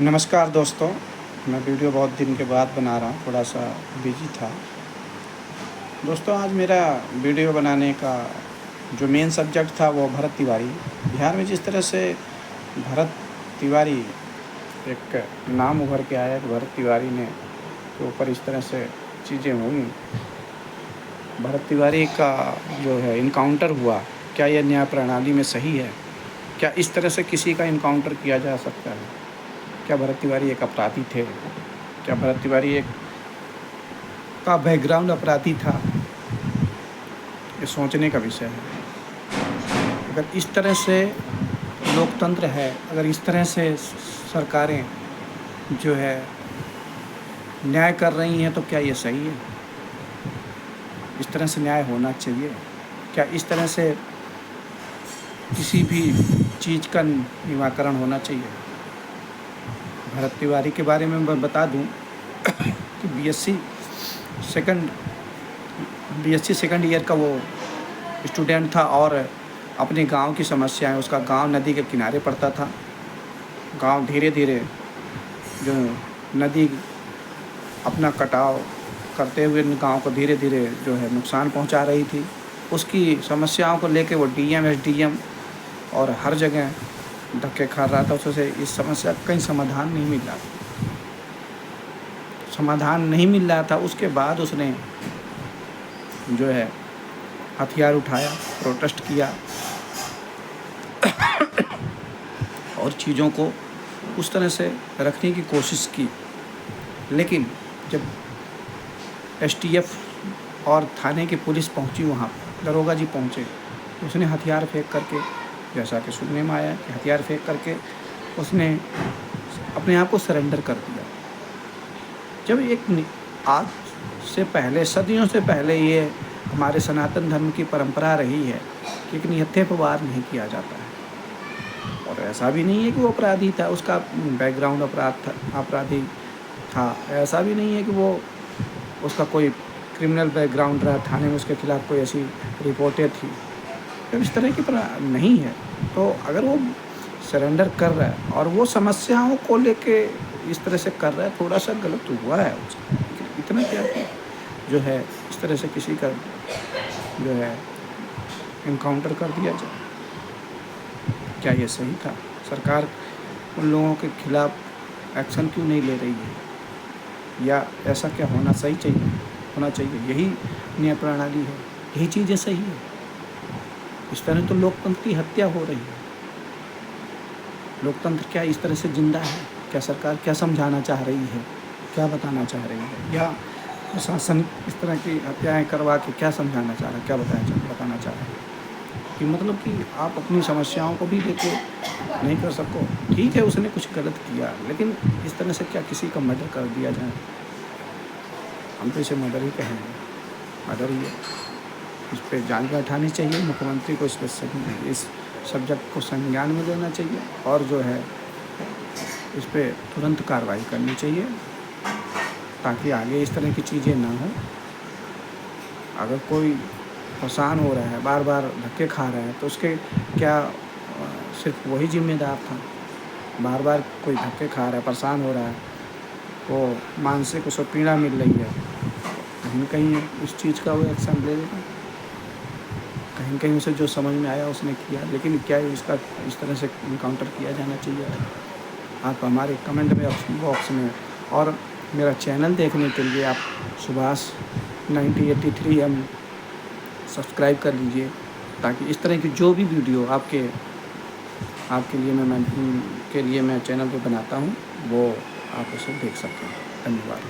नमस्कार दोस्तों, मैं वीडियो बहुत दिन के बाद बना रहा हूँ, थोड़ा सा बिजी था। दोस्तों, आज मेरा वीडियो बनाने का जो मेन सब्जेक्ट था वो भरत तिवारी। बिहार में जिस तरह से भरत तिवारी एक नाम उभर के आया कि भरत तिवारी ने के ऊपर इस तरह से चीज़ें हुई। भरत तिवारी का जो है इनकाउंटर हुआ, क्या यह न्याय प्रणाली में सही है? क्या इस तरह से किसी का इनकाउंटर किया जा सकता है? क्या भरत तिवारी एक अपराधी थे? क्या भरत तिवारी एक का बैकग्राउंड अपराधी था? ये सोचने का विषय है। अगर इस तरह से लोकतंत्र है, अगर इस तरह से सरकारें जो है न्याय कर रही हैं, तो क्या ये सही है? इस तरह से न्याय होना चाहिए? क्या इस तरह से किसी भी चीज़ का निराकरण होना चाहिए? भरत तिवारी के बारे में मैं बता दूं कि बीएससी सेकंड ईयर का वो स्टूडेंट था और अपने गांव की समस्याएं, उसका गांव नदी के किनारे पड़ता था। गांव धीरे धीरे जो नदी अपना कटाव करते हुए गांव को धीरे धीरे जो है नुकसान पहुंचा रही थी, उसकी समस्याओं को लेके वो डीएम एसडीएम और हर जगह धक्के खा रहा था। उससे इस समस्या का कहीं समाधान नहीं मिल रहा था। उसके बाद उसने जो है हथियार उठाया, प्रोटेस्ट किया और चीज़ों को उस तरह से रखने की कोशिश की। लेकिन जब एसटीएफ और थाने की पुलिस पहुंची, वहाँ दरोगा जी पहुँचे, उसने हथियार फेंक करके, जैसा कि सुनने में आया कि हथियार फेंक करके उसने अपने आप को सरेंडर कर दिया। जब आज से पहले, सदियों से पहले, ये हमारे सनातन धर्म की परंपरा रही है कि एक निहत्थे पर वार नहीं किया जाता है। और ऐसा भी नहीं है कि वो अपराधी था, उसका बैकग्राउंड अपराधी था। ऐसा भी नहीं है कि वो उसका कोई क्रिमिनल बैकग्राउंड रहा, थाने में उसके खिलाफ़ कोई ऐसी रिपोर्टें थी। जब इस तरह की नहीं है, तो अगर वो सरेंडर कर रहा है और वो समस्याओं को लेके इस तरह से कर रहा है, थोड़ा सा गलत हुआ है उसका। इतना क्या कि जो है इस तरह से किसी का जो है इनकाउंटर कर दिया जाए, क्या ये सही था? सरकार उन लोगों के खिलाफ़ एक्शन क्यों नहीं ले रही है? या ऐसा क्या होना चाहिए? यही न्याय प्रणाली है, यही चीज़ें सही है। इस तरह तो लोकतंत्र की हत्या हो रही है। लोकतंत्र क्या इस तरह से जिंदा है? क्या सरकार क्या समझाना चाह रही है, क्या बताना चाह रही है? या प्रशासन इस तरह की हत्याएं करवा के क्या समझाना चाह रहा है, क्या बताना चाह रहा है? कि मतलब कि आप अपनी समस्याओं को भी लेके नहीं कर सको। ठीक है, उसने कुछ गलत किया, लेकिन इस तरह से क्या किसी का मर्डर कर दिया जाए? हम तो इसे मर्डर ही कहेंगे, मर्डर ही है। इस पर जांच बैठानी चाहिए। मुख्यमंत्री को इस सब्जेक्ट को संज्ञान में लेना चाहिए और जो है इस पर तुरंत कार्रवाई करनी चाहिए, ताकि आगे इस तरह की चीज़ें ना हो। अगर कोई परेशान हो रहा है, बार बार धक्के खा रहा है, तो उसके क्या सिर्फ वही जिम्मेदार था? बार बार कोई धक्के खा रहा है, परेशान हो रहा है, वो मानसिक उसको पीड़ा मिल रही है, कहीं न कहीं उस चीज़ का वो एक्शन ले लेगा। कहीं कहीं उसे जो समझ में आया उसने किया, लेकिन क्या इसका इस तरह से इनकाउंटर किया जाना चाहिए? आप हमारे कमेंट में बॉक्स में और मेरा चैनल देखने के लिए आप सुभाष 9083 सब्सक्राइब कर लीजिए, ताकि इस तरह की जो भी वीडियो आपके लिए मैं चैनल पे बनाता हूँ, वो आप उसे देख सकते हैं। धन्यवाद।